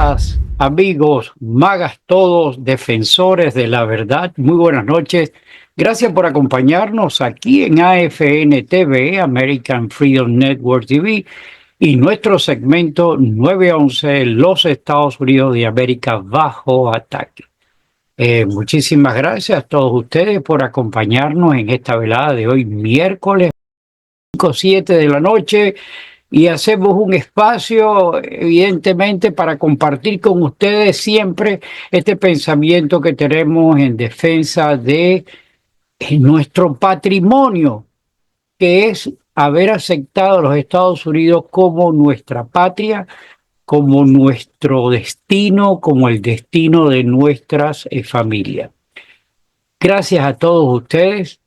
Amigas, amigos, magas todos, defensores de la verdad, muy buenas noches. Gracias por acompañarnos aquí en AFN TV, American Freedom Network TV, y nuestro segmento 911, los Estados Unidos de América bajo ataque. Muchísimas gracias a todos ustedes por acompañarnos en esta velada de hoy, miércoles 5-7 de la noche. Y hacemos un espacio, evidentemente, para compartir con ustedes siempre este pensamiento que tenemos en defensa de nuestro patrimonio, que es haber aceptado a los Estados Unidos como nuestra patria, como nuestro destino, como el destino de nuestras familias. Gracias a todos ustedes.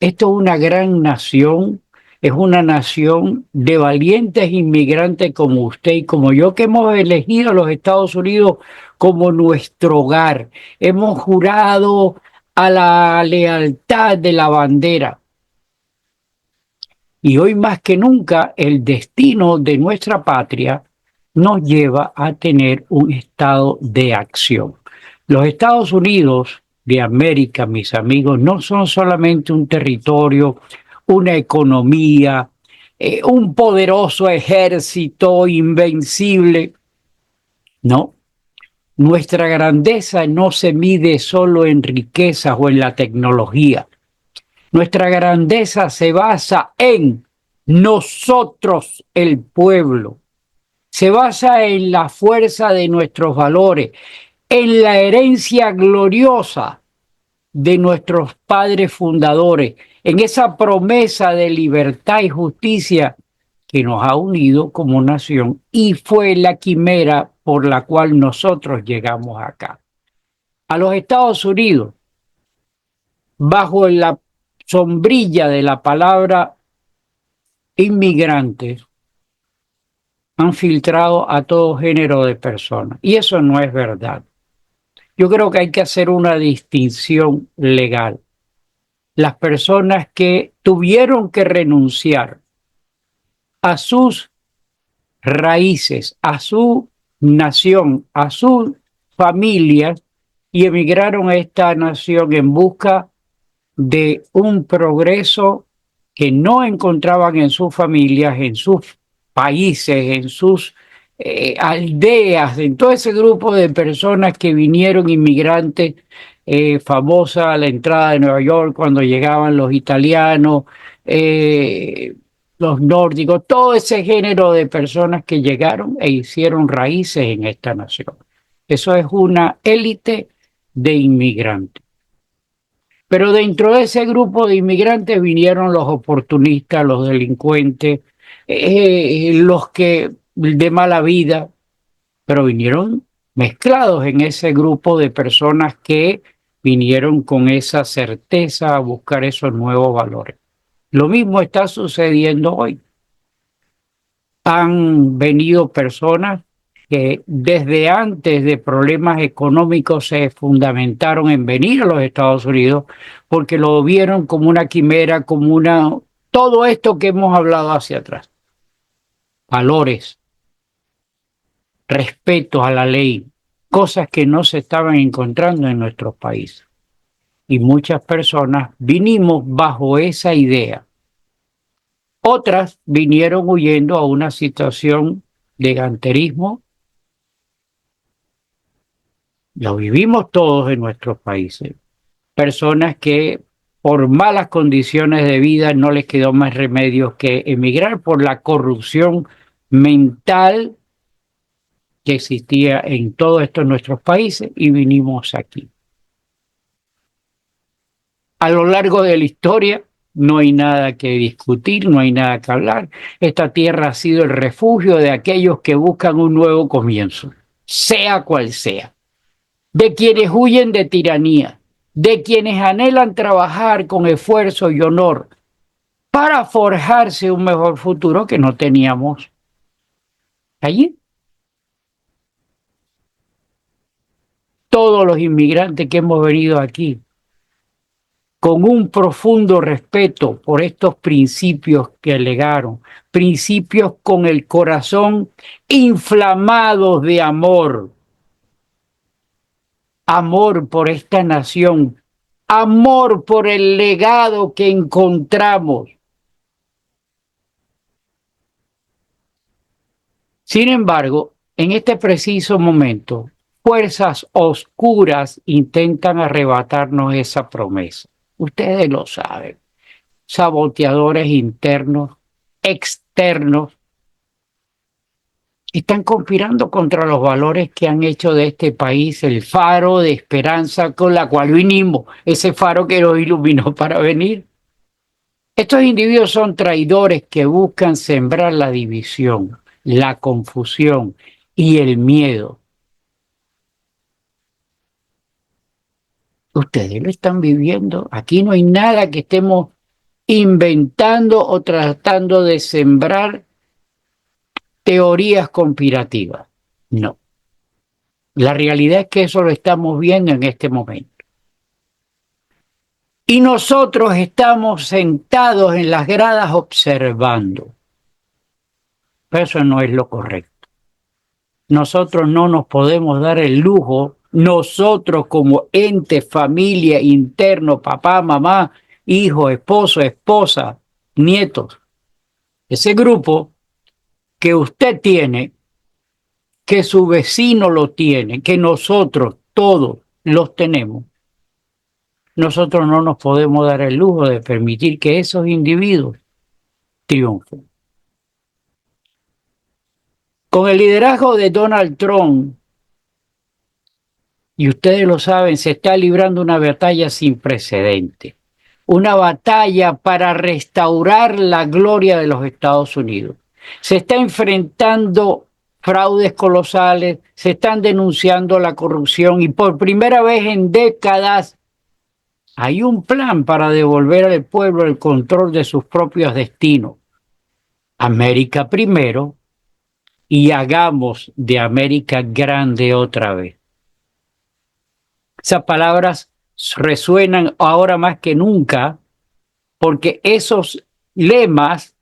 Esto es una gran nación. Es una nación de valientes inmigrantes como usted y como yo, que hemos elegido a los Estados Unidos como nuestro hogar. Hemos jurado a la lealtad de la bandera. Y hoy más que nunca el destino de nuestra patria nos lleva a tener un estado de acción. Los Estados Unidos de América, mis amigos, no son solamente un territorio, una economía, un poderoso ejército invencible. No, nuestra grandeza no se mide solo en riquezas o en la tecnología. Nuestra grandeza se basa en nosotros, el pueblo. Se basa en la fuerza de nuestros valores, en la herencia gloriosa de nuestros padres fundadores, en esa promesa de libertad y justicia que nos ha unido como nación y fue la quimera por la cual nosotros llegamos acá. A los Estados Unidos, bajo la sombrilla de la palabra inmigrantes, han filtrado a todo género de personas. Y eso no es verdad. Yo creo que hay que hacer una distinción legal. Las personas que tuvieron que renunciar a sus raíces, a su nación, a sus familias y emigraron a esta nación en busca de un progreso que no encontraban en sus familias, en sus países, en sus aldeas, en todo ese grupo de personas que vinieron inmigrantes, famosa la entrada de Nueva York cuando llegaban los italianos, los nórdicos, todo ese género de personas que llegaron e hicieron raíces en esta nación. Eso es una élite de inmigrantes. Pero dentro de ese grupo de inmigrantes vinieron los oportunistas, los delincuentes, los que de mala vida, pero vinieron mezclados en ese grupo de personas que vinieron con esa certeza a buscar esos nuevos valores. Lo mismo está sucediendo hoy. Han venido personas que desde antes de problemas económicos se fundamentaron en venir a los Estados Unidos porque lo vieron como una quimera, como todo esto que hemos hablado hacia atrás. Valores, respeto a la ley, cosas que no se estaban encontrando en nuestros países. Y muchas personas vinimos bajo esa idea. Otras vinieron huyendo a una situación de ganterismo. Lo vivimos todos en nuestros países. Personas que por malas condiciones de vida no les quedó más remedio que emigrar por la corrupción mental que existía en todos estos nuestros países y vinimos aquí. A lo largo de la historia no hay nada que discutir, no hay nada que hablar. Esta tierra ha sido el refugio de aquellos que buscan un nuevo comienzo, sea cual sea. De quienes huyen de tiranía, de quienes anhelan trabajar con esfuerzo y honor para forjarse un mejor futuro que no teníamos allí. Todos los inmigrantes que hemos venido aquí, con un profundo respeto por estos principios que legaron, principios con el corazón inflamado de amor, amor por esta nación, amor por el legado que encontramos. Sin embargo, en este preciso momento, fuerzas oscuras intentan arrebatarnos esa promesa. Ustedes lo saben. Saboteadores internos, externos, están conspirando contra los valores que han hecho de este país el faro de esperanza con la cual vinimos, ese faro que nos iluminó para venir. Estos individuos son traidores que buscan sembrar la división, la confusión y el miedo. Ustedes lo están viviendo. Aquí no hay nada que estemos inventando o tratando de sembrar teorías conspirativas. No. La realidad es que eso lo estamos viendo en este momento. Y nosotros estamos sentados en las gradas observando. Pero eso no es lo correcto. Nosotros no nos podemos dar el lujo, nosotros como ente, familia, interno, papá, mamá, hijo, esposo, esposa, nietos, ese grupo que usted tiene, que su vecino lo tiene, que nosotros todos los tenemos, nosotros no nos podemos dar el lujo de permitir que esos individuos triunfen. Con el liderazgo de Donald Trump, y ustedes lo saben, se está librando una batalla sin precedentes, una batalla para restaurar la gloria de los Estados Unidos. Se está enfrentando fraudes colosales, se están denunciando la corrupción y por primera vez en décadas hay un plan para devolver al pueblo el control de sus propios destinos. América primero y hagamos de América grande otra vez. Esas palabras resuenan ahora más que nunca porque esos lemas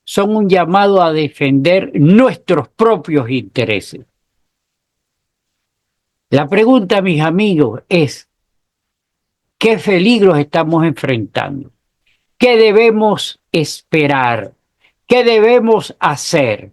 son un llamado a defender nuestros propios intereses. La pregunta, mis amigos, es ¿qué peligros estamos enfrentando? ¿Qué debemos esperar? ¿Qué debemos hacer?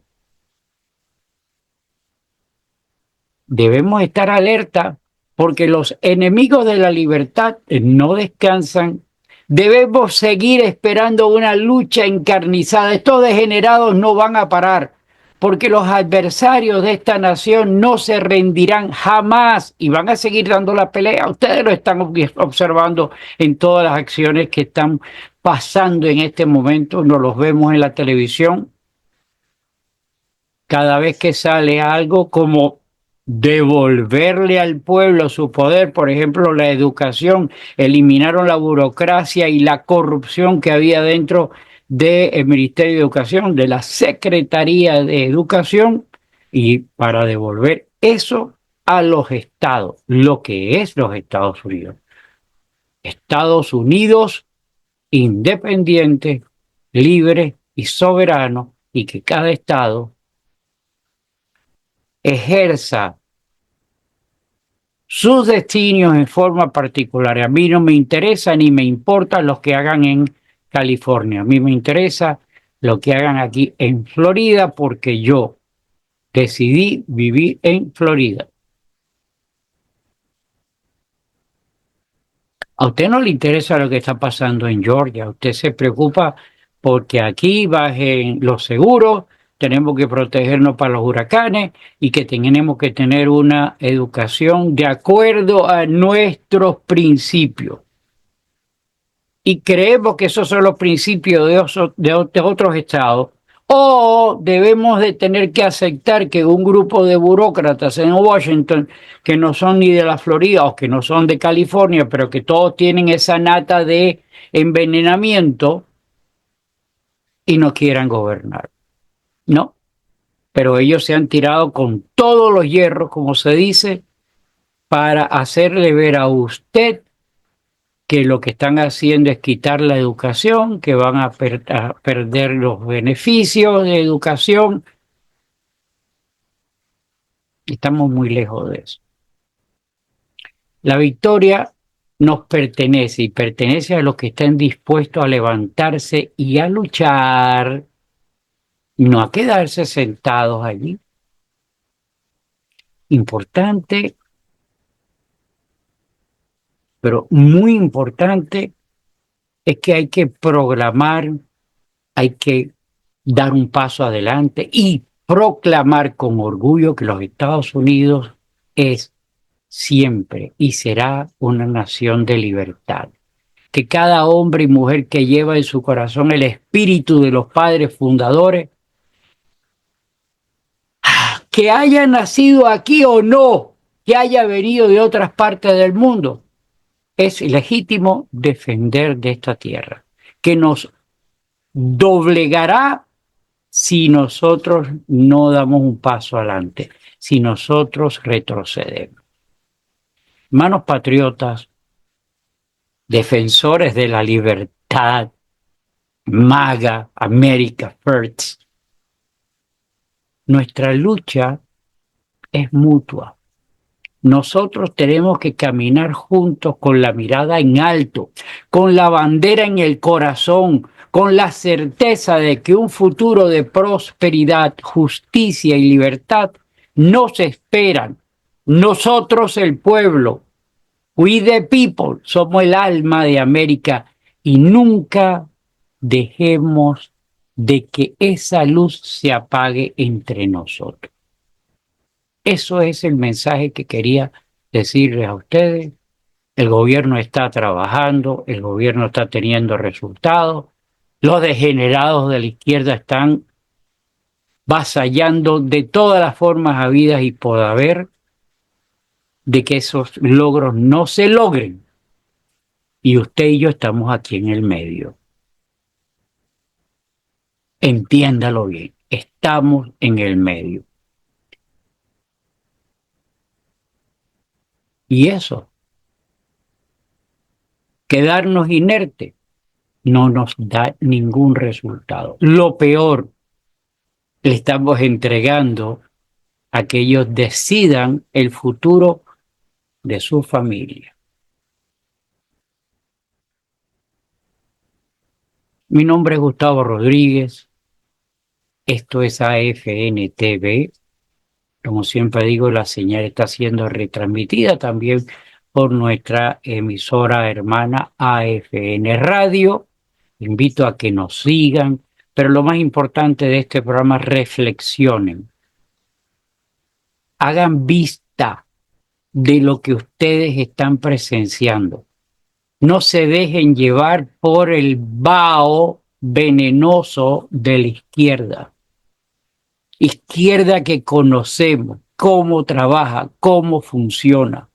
Debemos estar alerta porque los enemigos de la libertad no descansan. Debemos seguir esperando una lucha encarnizada. Estos degenerados no van a parar porque los adversarios de esta nación no se rendirán jamás y van a seguir dando la pelea. Ustedes lo están observando en todas las acciones que están pasando en este momento. Nos los vemos en la televisión. Cada vez que sale algo como devolverle al pueblo su poder, por ejemplo, la educación, eliminaron la burocracia y la corrupción que había dentro del Ministerio de Educación, de la Secretaría de Educación, y para devolver eso a los estados, lo que es los Estados Unidos. Estados Unidos independiente, libre y soberano, y que cada estado ejerza sus destinos en forma particular. A mí no me interesa ni me importa lo que hagan en California. A mí me interesa lo que hagan aquí en Florida porque yo decidí vivir en Florida. A usted no le interesa lo que está pasando en Georgia. Usted se preocupa porque aquí bajen los seguros, tenemos que protegernos para los huracanes y que tenemos que tener una educación de acuerdo a nuestros principios. Y creemos que esos son los principios de otros estados, o debemos de tener que aceptar que un grupo de burócratas en Washington, que no son ni de la Florida o que no son de California, pero que todos tienen esa nata de envenenamiento y no quieran gobernar. No, pero ellos se han tirado con todos los hierros, como se dice, para hacerle ver a usted que lo que están haciendo es quitar la educación, que van a perder los beneficios de educación. Estamos muy lejos de eso. La victoria nos pertenece y pertenece a los que estén dispuestos a levantarse y a luchar, no a quedarse sentados allí. Importante, pero muy importante, es que hay que programar, hay que dar un paso adelante y proclamar con orgullo que los Estados Unidos es siempre y será una nación de libertad. Que cada hombre y mujer que lleva en su corazón el espíritu de los padres fundadores, que haya nacido aquí o no, que haya venido de otras partes del mundo, es legítimo defender de esta tierra, que nos doblegará si nosotros no damos un paso adelante, si nosotros retrocedemos. Hermanos patriotas, defensores de la libertad, MAGA, America First, nuestra lucha es mutua. Nosotros tenemos que caminar juntos con la mirada en alto, con la bandera en el corazón, con la certeza de que un futuro de prosperidad, justicia y libertad nos esperan. Nosotros, el pueblo, we the people, somos el alma de América y nunca dejemos de que esa luz se apague entre nosotros. Eso es el mensaje que quería decirles a ustedes. El gobierno está trabajando, el gobierno está teniendo resultados, los degenerados de la izquierda están vasallando de todas las formas habidas y por haber de que esos logros no se logren. Y usted y yo estamos aquí en el medio. Entiéndalo bien, estamos en el medio. Y eso, quedarnos inertes, no nos da ningún resultado. Lo peor, le estamos entregando a que ellos decidan el futuro de su familia. Mi nombre es Gustavo Rodríguez. Esto es AFN TV. Como siempre digo, la señal está siendo retransmitida también por nuestra emisora hermana AFN Radio. Invito a que nos sigan, pero lo más importante de este programa, reflexionen. Hagan vista de lo que ustedes están presenciando. No se dejen llevar por el vaho venenoso de la izquierda. Izquierda que conocemos, cómo trabaja, cómo funciona.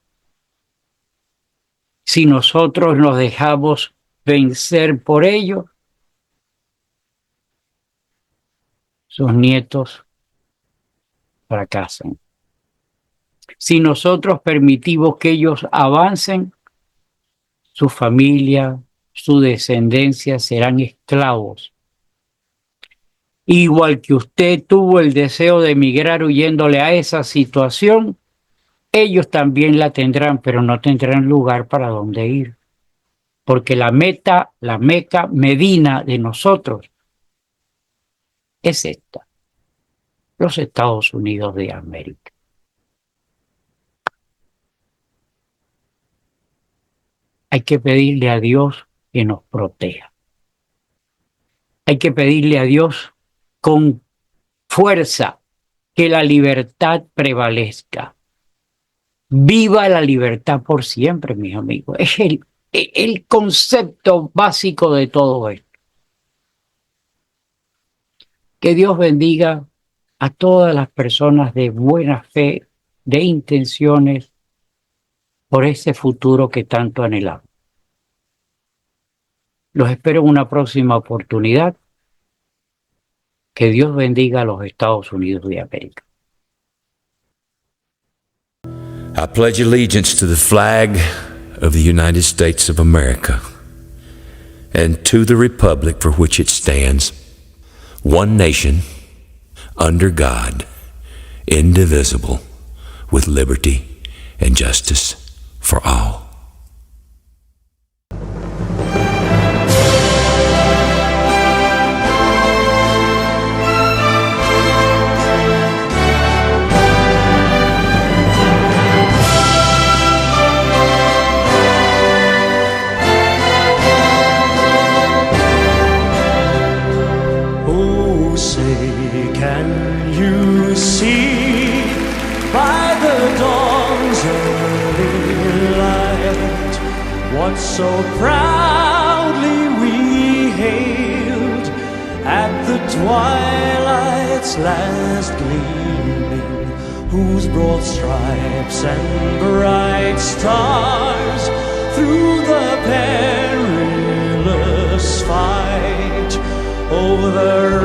Si nosotros nos dejamos vencer por ello, sus nietos fracasan. Si nosotros permitimos que ellos avancen, su familia, su descendencia serán esclavos. Igual que usted tuvo el deseo de emigrar huyéndole a esa situación, ellos también la tendrán, pero no tendrán lugar para dónde ir. Porque la meta, la Meca Medina de nosotros es esta: los Estados Unidos de América. Hay que pedirle a Dios que nos proteja. Hay que pedirle a Dios con fuerza que la libertad prevalezca. Viva la libertad por siempre, mis amigos. Es el concepto básico de todo esto. Que Dios bendiga a todas las personas de buena fe, de intenciones, por ese futuro que tanto anhelamos. Los espero en una próxima oportunidad. Que Dios bendiga a los Estados Unidos de América. I pledge allegiance to the flag of the United States of America and to the republic for which it stands, one nation, under God, indivisible, with liberty and justice for all. Can you see by the dawn's early light what so proudly we hailed at the twilight's last gleaming, whose broad stripes and bright stars through the perilous fight over the